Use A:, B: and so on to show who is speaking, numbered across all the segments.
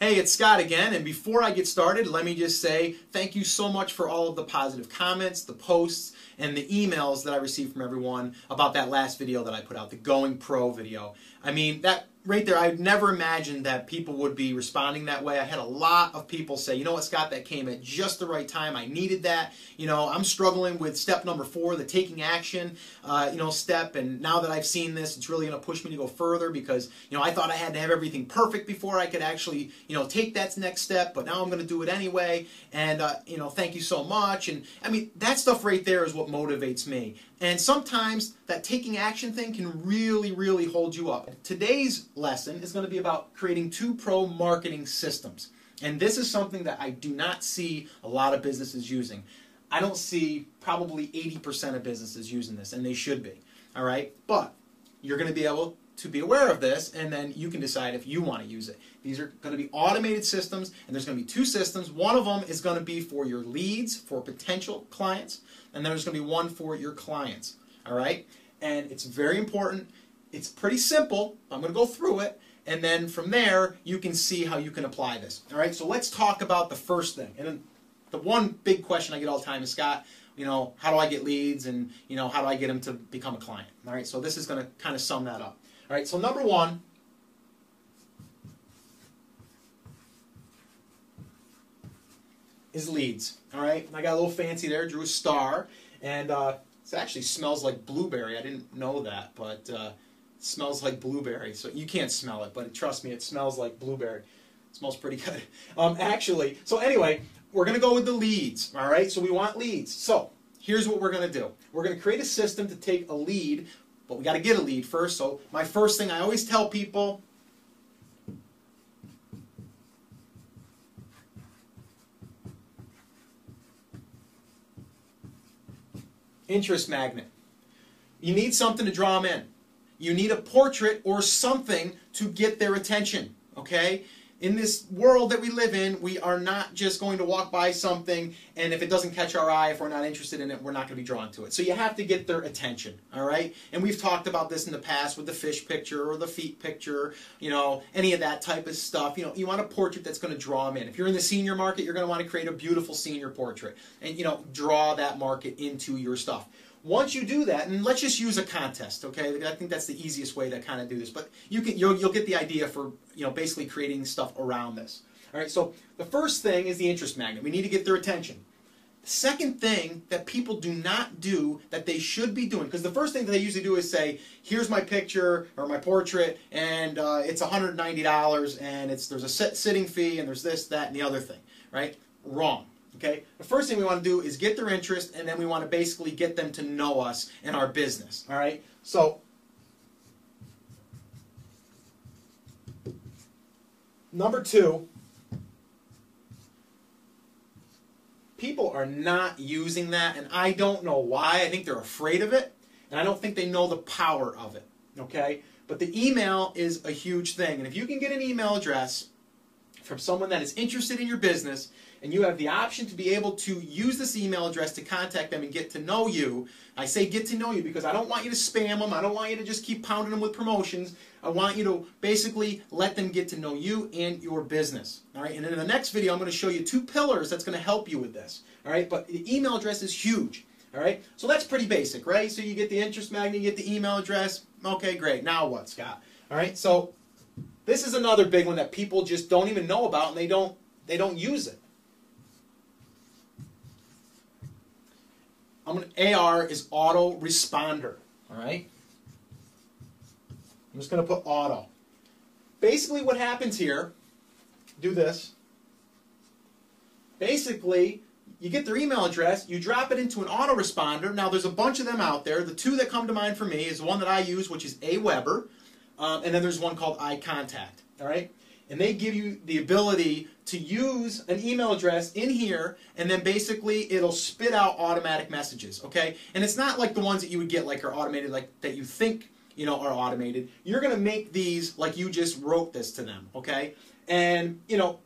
A: Hey, it's Scott again, and before I get started, let me just say thank you so much for all of the positive comments, the posts, and the emails that I received from everyone about that last video that I put out, the Going Pro video. I mean, that right there, I never imagined that people would be responding that way. I had a lot of people say, you know what, Scott, that came at just the right time. I needed that. You know, I'm struggling with step number 4, the taking action, step, and now that I've seen this, it's really going to push me to go further because, I thought I had to have everything perfect before I could actually, take that next step, but now I'm going to do it anyway, and, thank you so much. And, I mean, that stuff right there is what motivates me. And sometimes that taking action thing can really, really hold you up. Today's lesson is going to be about creating 2 pro marketing systems. And this is something that I do not see a lot of businesses using. I don't see probably 80% of businesses using this, and they should be. All right? But you're going to be able to be aware of this, and then you can decide if you want to use it. These are going to be automated systems, and there's going to be 2 systems. One of them is going to be for your leads, for potential clients, and then there's going to be one for your clients. All right? And it's very important. It's pretty simple. I'm going to go through it, and then from there, you can see how you can apply this. All right? So let's talk about the first thing. And then the one big question I get all the time is, Scott, how do I get leads, and how do I get them to become a client? All right? So this is going to kind of sum that up. All right, so number 1 is leads. All right, I got a little fancy there, drew a star, and it actually smells like blueberry. I didn't know that, but it smells like blueberry. So you can't smell it, but trust me, it smells like blueberry. It smells pretty good. So anyway, we're going to go with the leads. All right, so we want leads. So here's what we're going to do. We're going to create a system to take a lead. But we got to get a lead first. So my first thing I always tell people, interest magnet. You need something to draw them in. You need a portrait or something to get their attention. Okay? In this world that we live in, we are not just going to walk by something, and if it doesn't catch our eye, if we're not interested in it, we're not going to be drawn to it. So you have to get their attention, all right? And we've talked about this in the past with the fish picture or the feet picture, any of that type of stuff. You want a portrait that's going to draw them in. If you're in the senior market, you're going to want to create a beautiful senior portrait and, draw that market into your stuff. Once you do that, and let's just use a contest, okay? I think that's the easiest way to kind of do this, but you'll get the idea for basically creating stuff around this. All right, so the first thing is the interest magnet. We need to get their attention. The second thing that people do not do that they should be doing, because the first thing that they usually do is say, here's my picture or my portrait, and it's $190, and there's a sitting fee, and there's this, that, and the other thing, right? Wrong. Okay? The first thing we want to do is get their interest, and then we want to basically get them to know us and our business. All right? So, number 2, people are not using that, and I don't know why. I think they're afraid of it, and I don't think they know the power of it. Okay? But the email is a huge thing, and if you can get an email address from someone that is interested in your business, and you have the option to be able to use this email address to contact them and get to know you. I say get to know you because I don't want you to spam them. I don't want you to just keep pounding them with promotions. I want you to basically let them get to know you and your business. All right? And in the next video, I'm going to show you 2 pillars that's going to help you with this. All right? But the email address is huge. All right? So that's pretty basic, right? So you get the interest magnet, you get the email address. Okay, great. Now what, Scott? All right? So this is another big one that people just don't even know about, and they don't use it. AR is autoresponder, all right? I'm just going to put auto. Basically what happens here, do this. Basically, you get their email address, you drop it into an autoresponder. Now there's a bunch of them out there. The 2 that come to mind for me is the one that I use, which is Aweber, and then there's one called iContact, all right? And they give you the ability to use an email address in here, and then basically it'll spit out automatic messages, okay? And it's not like the ones that you would get like are automated, like that you think, are automated. You're going to make these like you just wrote this to them, okay? And,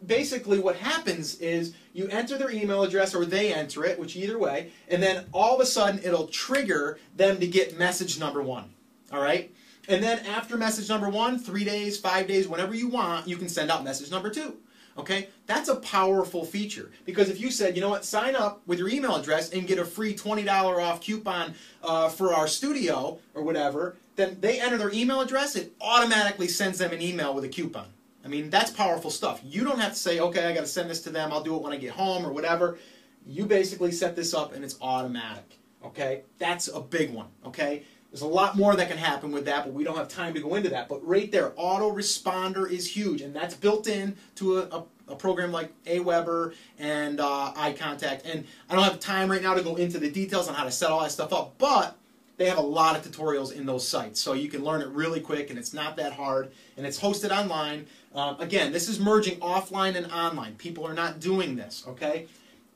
A: basically what happens is you enter their email address or they enter it, which either way, and then all of a sudden it'll trigger them to get message number 1, all right? And then after message number 1, 3 days, 5 days, whenever you want, you can send out message number 2. Okay, that's a powerful feature, because if you said, you know what, sign up with your email address and get a free $20 off coupon for our studio or whatever, then they enter their email address, it automatically sends them an email with a coupon. I mean, that's powerful stuff. You don't have to say, okay, I got to send this to them, I'll do it when I get home or whatever. You basically set this up and it's automatic. Okay, that's a big one. Okay, there's a lot more that can happen with that, but we don't have time to go into that. But right there, autoresponder is huge, and that's built in to a program like Aweber and iContact. And I don't have time right now to go into the details on how to set all that stuff up, but they have a lot of tutorials in those sites, so you can learn it really quick, and it's not that hard, and it's hosted online. Again, this is merging offline and online. People are not doing this, okay?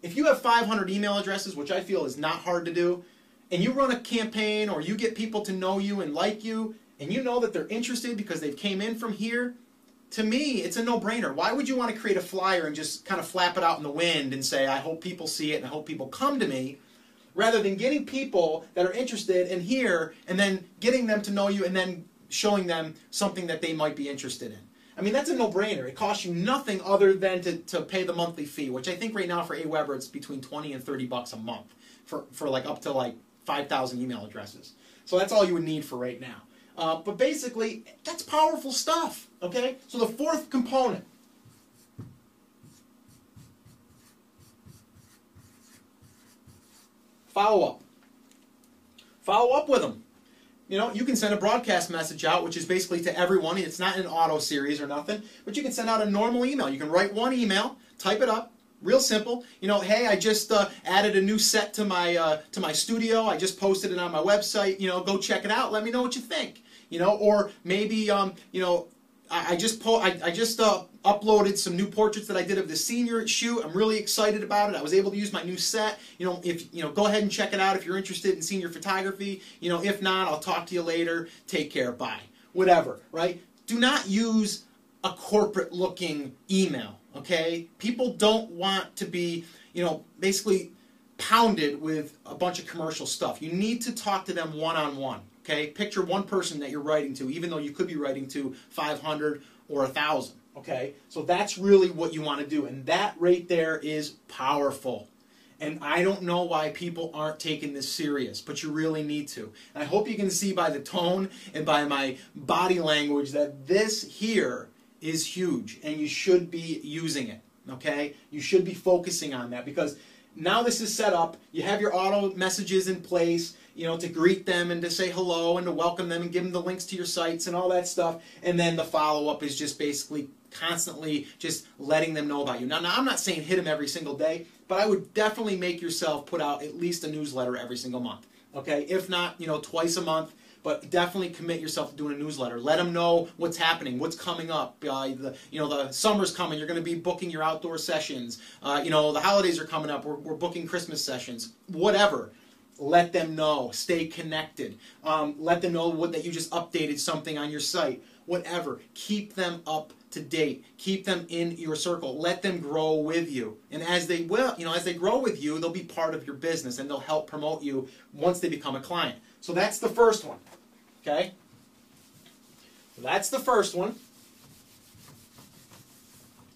A: If you have 500 email addresses, which I feel is not hard to do, and you run a campaign or you get people to know you and like you, and you know that they're interested because they've came in from here, to me, it's a no-brainer. Why would you want to create a flyer and just kind of flap it out in the wind and say, I hope people see it and I hope people come to me, rather than getting people that are interested in here and then getting them to know you and then showing them something that they might be interested in? I mean, that's a no-brainer. It costs you nothing other than to pay the monthly fee, which I think right now for Aweber it's between 20 and 30 bucks a month for like up to like 5,000 email addresses. So that's all you would need for right now. But basically, that's powerful stuff, okay? So the fourth component, follow-up. Follow up with them. You know, you can send a broadcast message out, which is basically to everyone. It's not an auto series or nothing, but you can send out a normal email. You can write one email, type it up, real simple. You know, hey, I just added a new set to my studio. I just posted it on my website. You know, go check it out. Let me know what you think. You know, or maybe you know, I just uploaded some new portraits that I did of the senior shoot. I'm really excited about it. I was able to use my new set. You know, if you know, go ahead and check it out if you're interested in senior photography. You know, if not, I'll talk to you later. Take care. Bye. Whatever. Right? Do not use a corporate-looking email. Okay? People don't want to be, you know, basically pounded with a bunch of commercial stuff. You need to talk to them one-on-one. Okay? Picture one person that you're writing to, even though you could be writing to 500 or 1,000. Okay? So that's really what you want to do. And that right there is powerful. And I don't know why people aren't taking this serious, but you really need to. And I hope you can see by the tone and by my body language that this here is huge, and you should be using it. Okay? You should be focusing on that, because now this is set up. You have your auto messages in place, you know, to greet them and to say hello and to welcome them and give them the links to your sites and all that stuff. And then the follow-up is just basically constantly just letting them know about you. Now, I'm not saying hit them every single day, but I would definitely make yourself put out at least a newsletter every single month. Okay? If not, you know, twice a month. But definitely commit yourself to doing a newsletter. Let them know what's happening, what's coming up. You know, the summer's coming. You're going to be booking your outdoor sessions. You know, the holidays are coming up. We're booking Christmas sessions. Whatever. Let them know. Stay connected. Let them know that you just updated something on your site. Whatever. Keep them up to date. Keep them in your circle. Let them grow with you. And as they will, you know, as they grow with you, they'll be part of your business and they'll help promote you once they become a client. So that's the first one. Okay? So that's the first one.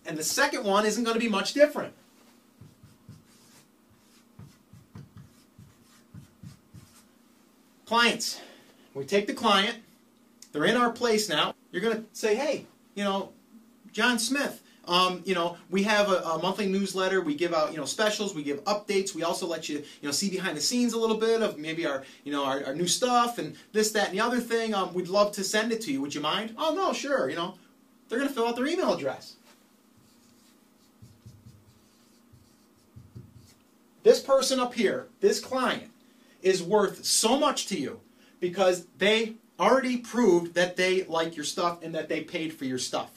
A: And the second one isn't going to be much different. Clients. We take the client. They're in our place now. You're going to say, hey, you know, John Smith, you know, we have a monthly newsletter. We give out, you know, specials. We give updates. We also let you, you know, see behind the scenes a little bit of maybe our, you know, our new stuff and this, that, and the other thing. We'd love to send it to you. Would you mind? Oh, no, sure. You know, they're going to fill out their email address. This person up here, this client, is worth so much to you because they already proved that they like your stuff and that they paid for your stuff.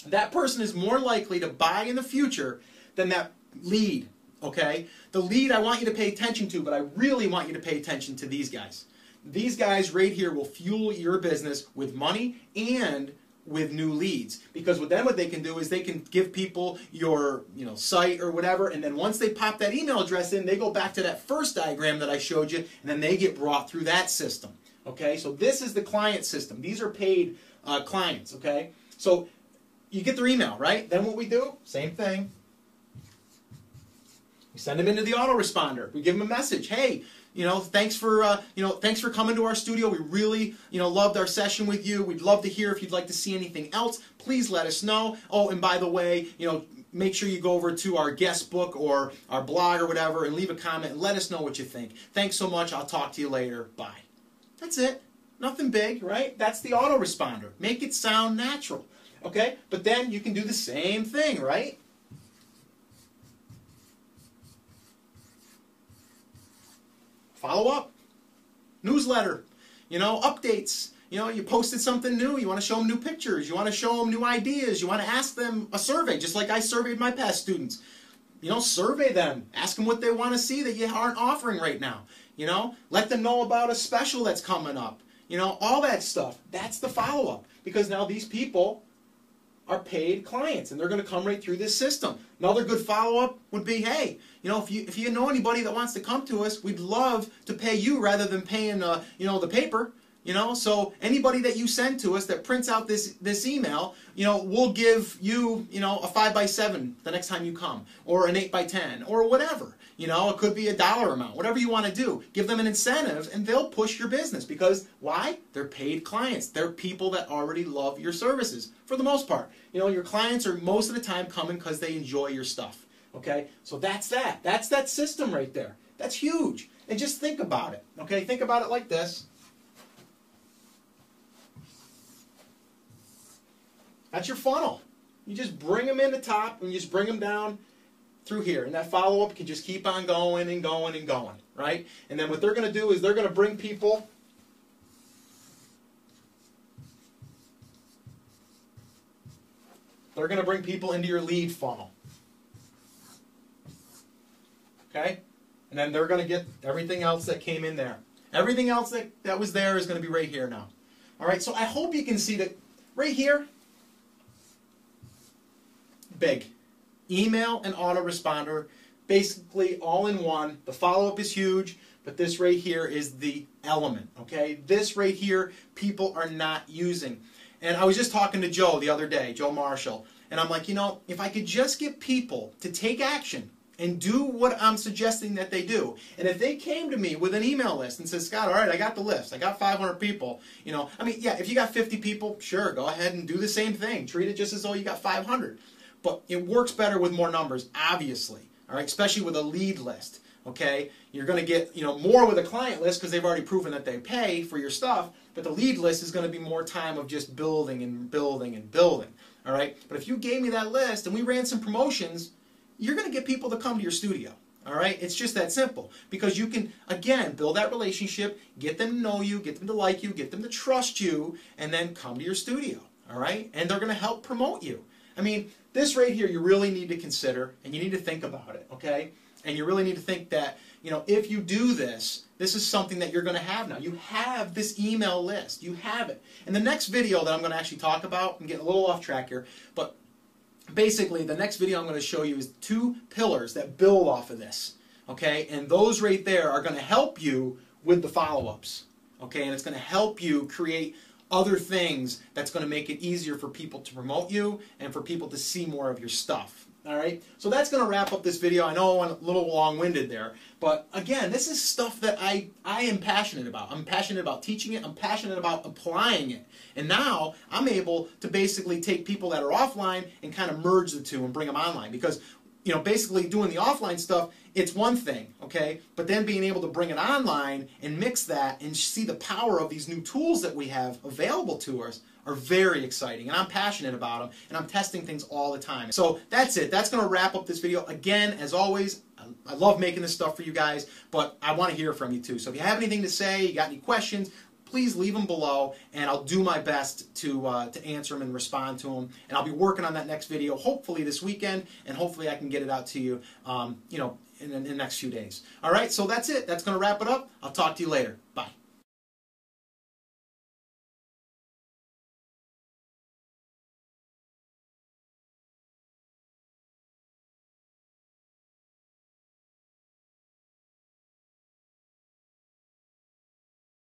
A: That person is more likely to buy in the future than that lead, okay? The lead I want you to pay attention to, but I really want you to pay attention to these guys. These guys right here will fuel your business with money and with new leads. Because with them, what they can do is they can give people your, you know, site or whatever, and then once they pop that email address in, they go back to that first diagram that I showed you, and then they get brought through that system. Okay? So this is the client system. These are paid clients, okay? So you get their email, right? Then what we do, same thing. We send them into the autoresponder. We give them a message. Hey, thanks for coming to our studio. We really, loved our session with you. We'd love to hear if you'd like to see anything else. Please let us know. Oh, and by the way, make sure you go over to our guest book or our blog or whatever and leave a comment and let us know what you think. Thanks so much. I'll talk to you later. Bye. That's it. Nothing big, right? That's the autoresponder. Make it sound natural. Okay? But then you can do the same thing, right? Follow up. Newsletter. Updates. You posted something new. You want to show them new pictures. You want to show them new ideas. You want to ask them a survey, just like I surveyed my past students. Survey them. Ask them what they want to see that you aren't offering right now. Let them know about a special that's coming up. All that stuff. That's the follow-up. Because now these people are paid clients, and they're going to come right through this system. Another good follow-up would be, hey, if you know anybody that wants to come to us, we'd love to pay you rather than paying, the paper. So anybody that you send to us that prints out this email, we'll give you, a 5x7 the next time you come, or an 8x10, or whatever. It could be a dollar amount, whatever you want to do. Give them an incentive, and they'll push your business. Because why? They're paid clients. They're people that already love your services, for the most part. Your clients are most of the time coming because they enjoy your stuff. Okay? So that's that. That's that system right there. That's huge. And just think about it. Okay? Think about it like this. That's your funnel. You just bring them in the top and you just bring them down through here. And that follow-up can just keep on going and going and going, right? And then what they're going to do is they're going to bring people into your lead funnel. Okay? And then they're going to get everything else that came in there. Everything else that was there is going to be right here now. All right? So I hope you can see that right here, big. Email and autoresponder, basically all in one. The follow-up is huge, but this right here is the element, okay? This right here, people are not using. And I was just talking to Joe the other day, Joe Marshall, and I'm like, if I could just get people to take action and do what I'm suggesting that they do, and if they came to me with an email list and said, Scott, all right, I got the list, I got 500 people, yeah, if you got 50 people, sure, go ahead and do the same thing. Treat it just as though you got 500. But it works better with more numbers, obviously, all right, especially with a lead list, okay? You're going to get, more with a client list because they've already proven that they pay for your stuff, but the lead list is going to be more time of just building and building and building, all right? But if you gave me that list and we ran some promotions, you're going to get people to come to your studio, all right? It's just that simple because you can, again, build that relationship, get them to know you, get them to like you, get them to trust you, and then come to your studio, all right? And they're going to help promote you. This right here you really need to consider, and you need to think about it, okay? And you really need to think that, if you do this, this is something that you're going to have now. You have this email list. You have it. In the next video that I'm going to actually talk about, I'm getting a little off track here, but basically the next video I'm going to show you is 2 pillars that build off of this, okay? And those right there are going to help you with the follow-ups, okay? And it's going to help you create other things that's going to make it easier for people to promote you and for people to see more of your stuff. All right? So that's going to wrap up this video. I know I went a little long-winded there, but again, this is stuff that I am passionate about. I'm passionate about teaching it. I'm passionate about applying it. And now I'm able to basically take people that are offline and kind of merge the two and bring them online because basically doing the offline stuff, it's one thing, okay? But then being able to bring it online and mix that and see the power of these new tools that we have available to us are very exciting. And I'm passionate about them, and I'm testing things all the time. So that's it. That's going to wrap up this video. Again, as always, I love making this stuff for you guys, but I want to hear from you too. So if you have anything to say, you got any questions, please leave them below, and I'll do my best to answer them and respond to them. And I'll be working on that next video, hopefully this weekend, and hopefully I can get it out to you, in the next few days. All right, so that's it. That's going to wrap it up. I'll talk to you later. Bye.